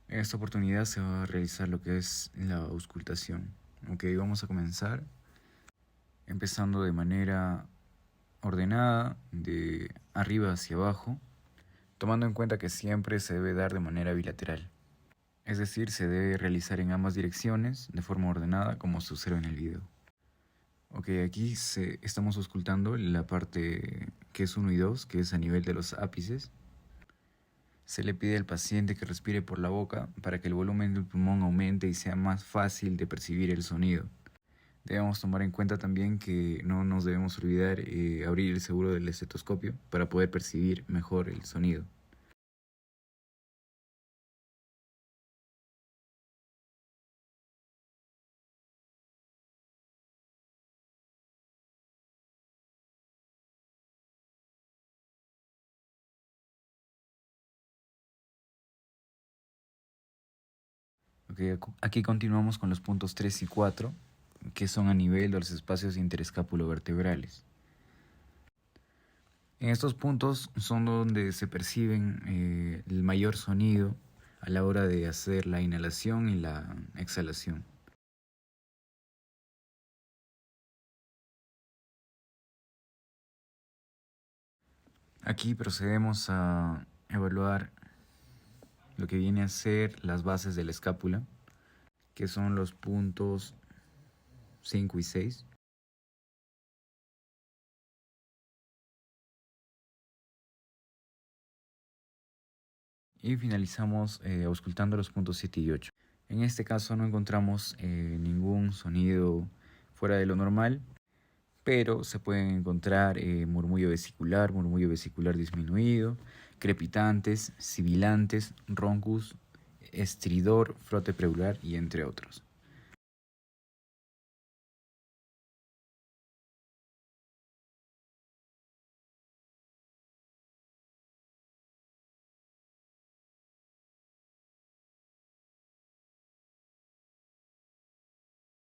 En esta oportunidad se va a realizar lo que es la auscultación. Ok, vamos a comenzar empezando de manera ordenada, de arriba hacia abajo, tomando en cuenta que siempre se debe dar de manera bilateral. Es decir, se debe realizar en ambas direcciones de forma ordenada como se observa en el video. Ok, aquí estamos auscultando la parte que es 1 y 2, que es a nivel de los ápices. Se le pide al paciente que respire por la boca para que el volumen del pulmón aumente y sea más fácil de percibir el sonido. Debemos tomar en cuenta también que no nos debemos olvidar abrir el seguro del estetoscopio para poder percibir mejor el sonido. Okay, aquí continuamos con los puntos 3 y 4, que son a nivel de los espacios interescapulovertebrales. En estos puntos son donde se perciben el mayor sonido a la hora de hacer la inhalación y la exhalación. Aquí procedemos a evaluar lo que viene a ser las bases de la escápula, que son los puntos 5 y 6. Y finalizamos auscultando los puntos 7 y 8. En este caso no encontramos ningún sonido fuera de lo normal, pero se pueden encontrar murmullo vesicular disminuido, crepitantes, sibilantes, roncus, estridor, frote pleural y entre otros.